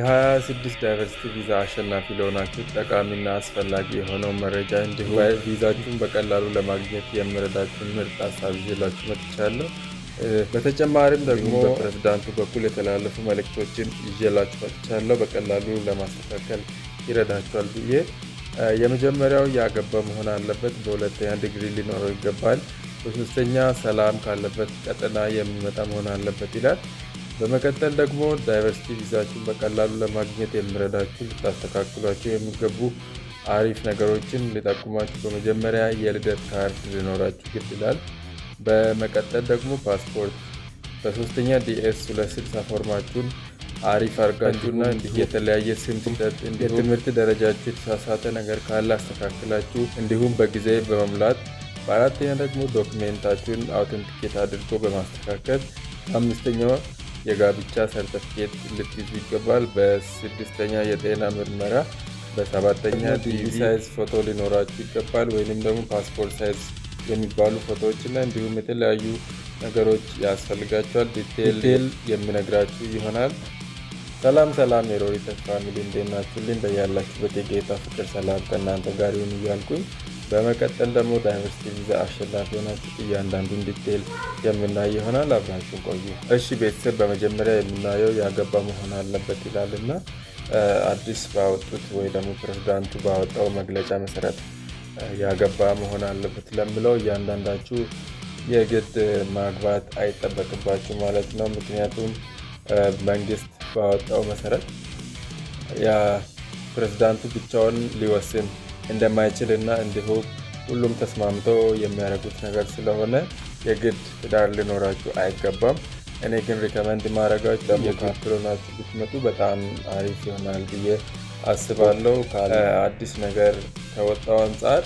የ26 ዳይቨርሲቲ ቪዛ አሸናፊ ለሆናችሁ ጠቃሚና አስፈላጊ የሆነው መረጃ እንዲሁም ቪዛችሁን በቀላሉ ለማግኘት የሚረዳችሁን ምርጥ ሀሳብ ይዤላችሁ መጥቻለሁ። በተጨማሪም ደግሞ በፕሬዝዳንቱ በኩል የተላለፉ መልእክቶችን ይዤላችሁ መጥቻለሁ። በቀላሉ ለማስተካከል ይረዳችኋል ብዬ የመጀመሪያው ያገባ መሆን አለበት፣ በሁለተኛ ዲግሪ ሊኖረው ይገባል፣ በሶስተኛ ሰላም ካለበት ቀጠና የሚመጣ መሆን አለበት ይላል። በመቀጠል ደግሞ ዳይቨርሲቲ ቪዛችሁን በቀላሉ ለማግኘት የሚረዳችሁ ልታስተካክሏቸው የሚገቡ አሪፍ ነገሮችን ሊጠቁማችሁ። በመጀመሪያ የልደት ካርድ ሊኖራችሁ ግድ ይላል። በመቀጠል ደግሞ ፓስፖርት፣ በሶስተኛ ዲኤስ 260 ፎርማችሁን አሪፍ አድርጋችሁና እንዲሁ የተለያየ ስም ስጠት፣ የትምህርት ደረጃችሁ የተሳሳተ ነገር ካለ አስተካክላችሁ እንዲሁም በጊዜ በመሙላት፣ በአራተኛ ደግሞ ዶክሜንታችሁን አውተንቲኬት አድርጎ በማስተካከል፣ አምስተኛው የጋብቻ ሰርተፍኬት ልትይዙ ይገባል። በስድስተኛ የጤና ምርመራ፣ በሰባተኛ ዲቪ ሳይዝ ፎቶ ሊኖራችሁ ይገባል። ወይንም ደግሞ ፓስፖርት ሳይዝ የሚባሉ ፎቶዎችና እንዲሁም የተለያዩ ነገሮች ያስፈልጋቸዋል። ዲቴል የሚነግራችሁ ይሆናል። ሰላም የሮሪ ተክ ፋሚሊ እንዴት ናችሁልኝ? በያላችሁበት የጌታ ፍቅር ሰላም ከእናንተ ጋር ይሁን እያልኩኝ በመቀጠል ደግሞ ዳይቨርሲቲ ቪዛ አሸናፊ ሆናችሁ እያንዳንዱን ዲቴል የምናይ ይሆናል። አብራችሁን ቆዩ። እሺ ቤተሰብ፣ በመጀመሪያ የምናየው ያገባ መሆን አለበት ይላል እና አዲስ ባወጡት ወይ ደግሞ ፕሬዝዳንቱ ባወጣው መግለጫ መሰረት ያገባ መሆን አለበት ለምለው እያንዳንዳችሁ የግድ ማግባት አይጠበቅባችሁ ማለት ነው። ምክንያቱም መንግስት ባወጣው መሰረት ያ ፕሬዝዳንቱ ብቻውን ሊወስን እንደማይችል እና እንዲሁም ሁሉም ተስማምቶ የሚያደርጉት ነገር ስለሆነ የግድ ትዳር ሊኖራችሁ አይገባም። እኔ ግን ሪከመንድ ማድረጋችሁ ደግሞ ካፕል ሆናችሁ ብትመጡ በጣም አሪፍ ይሆናል ብዬ አስባለሁ። አዲስ ነገር ከወጣው አንጻር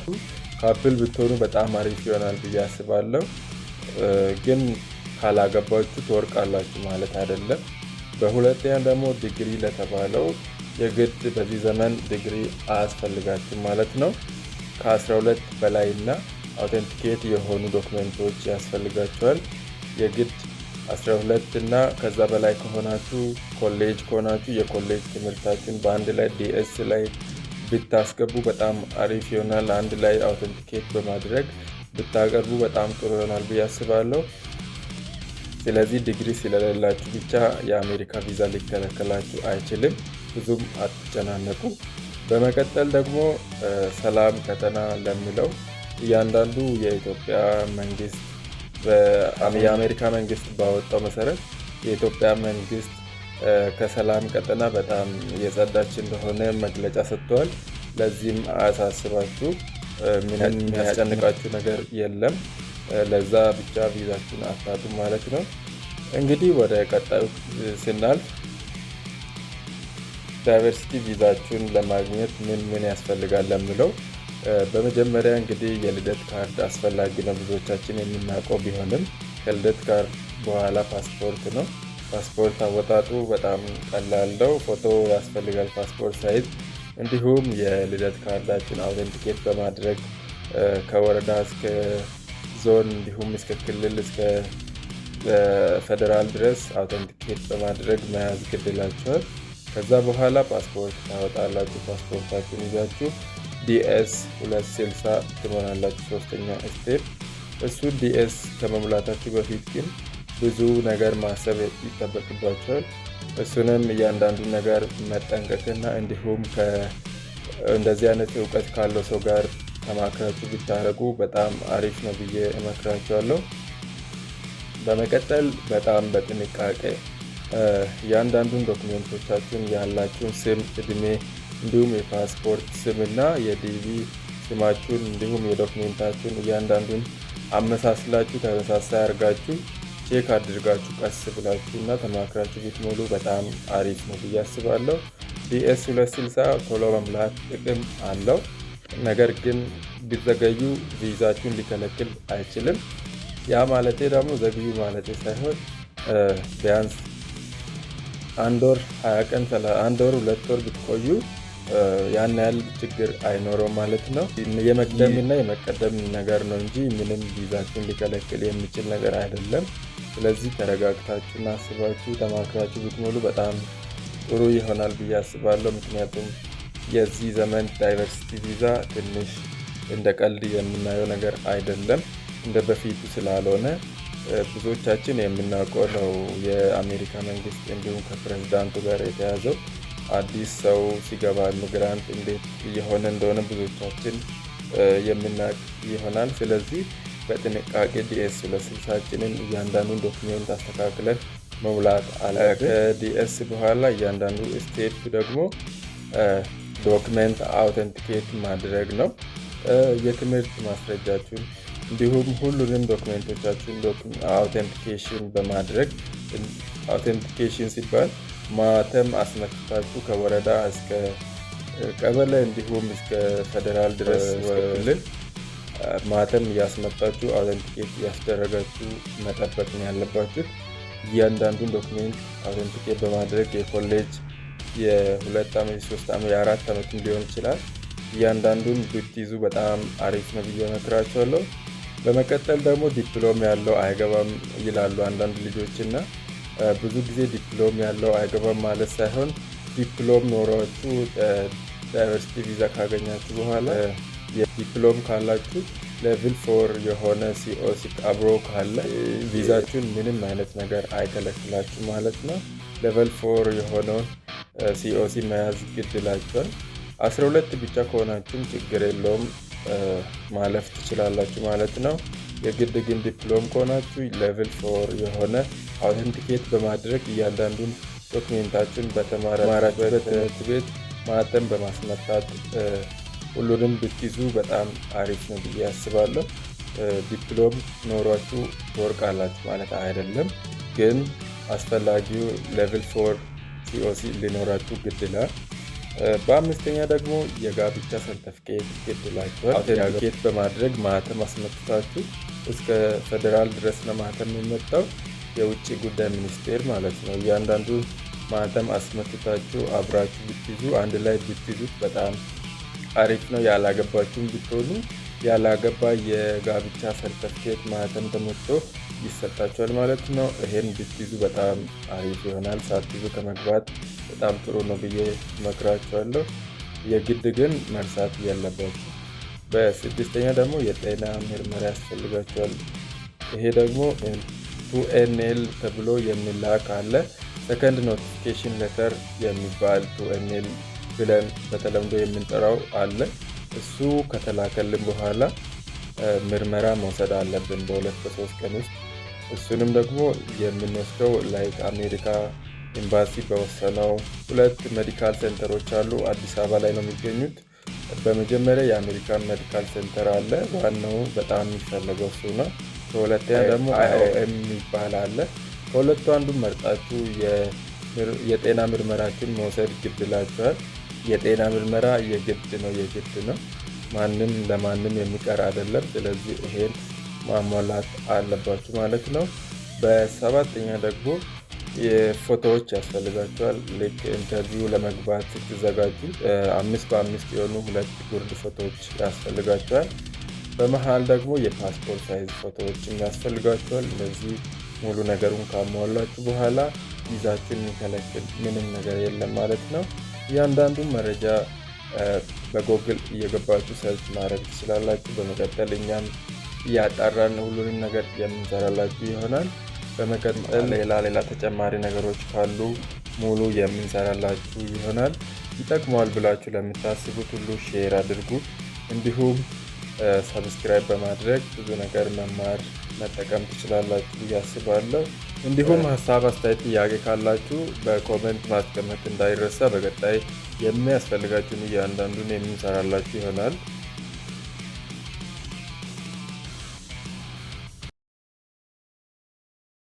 ካፕል ብትሆኑ በጣም አሪፍ ይሆናል ብዬ አስባለሁ። ግን ካላገባችሁ ትወርቃላችሁ ማለት አይደለም። በሁለተኛ ደግሞ ዲግሪ ለተባለው የግድ በዚህ ዘመን ዲግሪ አያስፈልጋችሁ ማለት ነው። ከ12 በላይ እና አውተንቲኬት የሆኑ ዶክመንቶች ያስፈልጋቸዋል። የግድ 12 እና ከዛ በላይ ከሆናችሁ፣ ኮሌጅ ከሆናችሁ የኮሌጅ ትምህርታችሁን በአንድ ላይ ዲኤስ ላይ ብታስገቡ በጣም አሪፍ ይሆናል። አንድ ላይ አውተንቲኬት በማድረግ ብታቀርቡ በጣም ጥሩ ይሆናል ብዬ አስባለሁ። ስለዚህ ዲግሪ ስለሌላችሁ ብቻ የአሜሪካ ቪዛ ሊከለከላችሁ አይችልም። ብዙም አትጨናነቁ። በመቀጠል ደግሞ ሰላም ቀጠና ለሚለው እያንዳንዱ የኢትዮጵያ መንግስት የአሜሪካ መንግስት ባወጣው መሰረት የኢትዮጵያ መንግስት ከሰላም ቀጠና በጣም የጸዳች እንደሆነ መግለጫ ሰጥተዋል። ለዚህም አያሳስባችሁ፣ የሚያስጨንቃችሁ ነገር የለም። ለዛ ብቻ ቪዛችሁን አታጡ ማለት ነው። እንግዲህ ወደ ቀጣዩ ስናልፍ ዳይቨርሲቲ ቪዛችሁን ለማግኘት ምን ያስፈልጋል ለምለው፣ በመጀመሪያ እንግዲህ የልደት ካርድ አስፈላጊ ነው። ብዙዎቻችን የምናውቀው ቢሆንም ከልደት ካርድ በኋላ ፓስፖርት ነው። ፓስፖርት አወጣጡ በጣም ቀላል ነው። ፎቶ ያስፈልጋል፣ ፓስፖርት ሳይዝ። እንዲሁም የልደት ካርዳችን አውተንቲኬት በማድረግ ከወረዳ እስከ ዞን እንዲሁም እስከ ክልል እስከ ፌደራል ድረስ አውተንቲኬት በማድረግ መያዝ ግድ ይላችኋል። ከዛ በኋላ ፓስፖርት ታወጣላችሁ። ፓስፖርታችሁን ይዛችሁ ዲኤስ 260 ትሞላላችሁ። ሶስተኛ ስቴፕ እሱ ዲኤስ ከመሙላታችሁ በፊት ግን ብዙ ነገር ማሰብ ይጠበቅባቸዋል። እሱንም እያንዳንዱ ነገር መጠንቀቅና እንዲሁም እንደዚህ አይነት እውቀት ካለው ሰው ጋር ተማክራችሁ ብታረጉ በጣም አሪፍ ነው ብዬ እመክራችኋለሁ። በመቀጠል በጣም በጥንቃቄ እያንዳንዱን ዶክሜንቶቻችሁን ያላችሁን ስም፣ እድሜ እንዲሁም የፓስፖርት ስምና የዲቪ ስማችሁን እንዲሁም የዶክሜንታችሁን እያንዳንዱን አመሳስላችሁ ተመሳሳይ አድርጋችሁ ቼክ አድርጋችሁ ቀስ ብላችሁ እና ተማክራችሁ ብትሞሉ በጣም አሪፍ ነው ብዬ አስባለሁ። ዲኤስ 260 ቶሎ መምላት ጥቅም አለው። ነገር ግን ቢዘገዩ ቪዛችሁን ሊከለክል አይችልም። ያ ማለቴ ደግሞ ዘግዩ ማለቴ ሳይሆን ቢያንስ 1 ወር 20 ቀን 1 ወር 2 ወር ብትቆዩ ያን ያህል ችግር አይኖረው ማለት ነው። የመቅደምና የመቀደም ነገር ነው እንጂ ምንም ቪዛችሁን ሊከለክል የሚችል ነገር አይደለም። ስለዚህ ተረጋግታችሁና አስባችሁ ተማክራችሁ ብትሞሉ በጣም ጥሩ ይሆናል ብዬ አስባለሁ። ምክንያቱም የዚህ ዘመን ዳይቨርሲቲ ቪዛ ትንሽ እንደ ቀልድ የምናየው ነገር አይደለም፣ እንደ በፊቱ ስላልሆነ ብዙዎቻችን የምናውቀው ነው። የአሜሪካ መንግስት እንዲሁም ከፕሬዝዳንቱ ጋር የተያዘው አዲስ ሰው ሲገባ ኢሚግራንት እንዴት እየሆነ እንደሆነ ብዙዎቻችን የምናውቅ ይሆናል። ስለዚህ በጥንቃቄ ዲኤስ 260ችንን እያንዳንዱን ዶክሜንት አስተካክለን መሙላት አለብን። ከዲኤስ በኋላ እያንዳንዱ ስቴፕ ደግሞ ዶክሜንት አውተንቲኬት ማድረግ ነው። የትምህርት ማስረጃችሁን እንዲሁም ሁሉንም ዶክሜንቶቻችሁን አውተንቲኬሽን በማድረግ አውተንቲኬሽን ሲባል ማተም አስመትታችሁ ከወረዳ እስከ ቀበሌ እንዲሁም እስከ ፌዴራል ድረስ ክልል ማተም እያስመጣችሁ አውተንቲኬት እያስደረጋችሁ መጠበቅ ነው ያለባችሁ። እያንዳንዱን ዶክሜንት አውተንቲኬት በማድረግ የኮሌጅ የ2 ዓመት የ3 ዓመት የ4 ዓመትም ሊሆን ይችላል እያንዳንዱን ብትይዙ በጣም አሪፍ ነው ብዬ እመክራችኋለሁ። በመቀጠል ደግሞ ዲፕሎም ያለው አይገባም ይላሉ አንዳንድ ልጆች እና ብዙ ጊዜ ዲፕሎም ያለው አይገባም ማለት ሳይሆን ዲፕሎም ኖሯችሁ ዳይቨርሲቲ ቪዛ ካገኛችሁ በኋላ የዲፕሎም ካላችሁ ሌቭል 4 የሆነ ሲኦሲ አብሮ ካለ ቪዛችሁን ምንም አይነት ነገር አይከለክላችሁ ማለት ነው። ሌቭል 4 የሆነውን ሲኦሲ መያዝ ግድ ይላችኋል። 12 ብቻ ከሆናችሁም ችግር የለውም ማለፍ ትችላላችሁ ማለት ነው። የግድ ግን ዲፕሎም ከሆናችሁ ሌቭል 4 የሆነ አውተንቲኬት በማድረግ እያንዳንዱን ዶክሜንታችሁን በተማራችሁበት ትምህርት ቤት ማተም በማስመታት ሁሉንም ብትይዙ በጣም አሪፍ ነው ብዬ አስባለሁ። ዲፕሎም ኖሯችሁ ትወርቃላችሁ ማለት አይደለም፣ ግን አስፈላጊው ሌቭል 4 ሲኦሲ ሊኖራችሁ ግድ ይላል። በአምስተኛ ደግሞ የጋብቻ ሰርተፍኬት ግድ ይላችኋል። አውተንቲኬት በማድረግ ማተም አስመትታችሁ እስከ ፌዴራል ድረስ ነው ማተም የሚመጣው የውጭ ጉዳይ ሚኒስቴር ማለት ነው። እያንዳንዱ ማተም አስመትታችሁ አብራችሁ ብትይዙ አንድ ላይ ብትይዙት በጣም አሪፍ ነው። ያላገባችሁም ብትሆኑ ያላገባ የጋብቻ ሰርተፍኬት ማተም ተመቶ ይሰጣችኋል ማለት ነው። ይሄን ብትይዙ በጣም አሪፍ ይሆናል። ሳትይዙ ከመግባት በጣም ጥሩ ነው ብዬ እመክራችኋለሁ። የግድ ግን መርሳት የለባችሁ። በስድስተኛ ደግሞ የጤና ምርመራ ያስፈልጋችኋል። ይሄ ደግሞ 2NL ተብሎ የሚላክ አለ። ሰከንድ ኖቲፊኬሽን ሌተር የሚባል 2NL ብለን በተለምዶ የምንጠራው አለ። እሱ ከተላከልን በኋላ ምርመራ መውሰድ አለብን በ2-3 ቀን ውስጥ። እሱንም ደግሞ የምንወስደው ላይክ አሜሪካ ኤምባሲ በወሰነው 2 ሜዲካል ሴንተሮች አሉ። አዲስ አበባ ላይ ነው የሚገኙት። በመጀመሪያ የአሜሪካን ሜዲካል ሴንተር አለ፣ ዋናው በጣም የሚፈለገው እሱ ነው። ከሁለተኛ ደግሞ IOM የሚባል አለ። ከሁለቱ አንዱን መርጣችሁ የጤና ምርመራችን መውሰድ ግድ ይላችኋል። የጤና ምርመራ የግድ ነው። ማንም ለማንም የሚቀር አይደለም። ስለዚህ ይሄን ማሟላት አለባችሁ ማለት ነው። በሰባተኛ ደግሞ የፎቶዎች ያስፈልጋቸዋል። ልክ ኢንተርቪው ለመግባት ስትዘጋጁ 5x5 የሆኑ 2 ጉርድ ፎቶዎች ያስፈልጋቸዋል። በመሃል ደግሞ የፓስፖርት ሳይዝ ፎቶዎችም ያስፈልጋቸዋል። እነዚህ ሙሉ ነገሩን ካሟላችሁ በኋላ ቪዛችሁን የሚከለክል ምንም ነገር የለም ማለት ነው። እያንዳንዱን መረጃ በጎግል እየገባችሁ ሰርች ማድረግ ትችላላችሁ። በመቀጠል እኛም እያጣራን ሁሉንም ነገር የምንሰራላችሁ ይሆናል። በመቀጠል ሌላ ተጨማሪ ነገሮች ካሉ ሙሉ የምንሰራላችሁ ይሆናል። ይጠቅመዋል ብላችሁ ለምታስቡት ሁሉ ሼር አድርጉ። እንዲሁም ሰብስክራይብ በማድረግ ብዙ ነገር መማር መጠቀም ትችላላችሁ ብዬ አስባለሁ። እንዲሁም ሀሳብ፣ አስተያየት፣ ጥያቄ ካላችሁ በኮሜንት ማስቀመጥ እንዳይረሳ። በቀጣይ የሚያስፈልጋችሁን እያንዳንዱን የምንሰራላችሁ ይሆናል።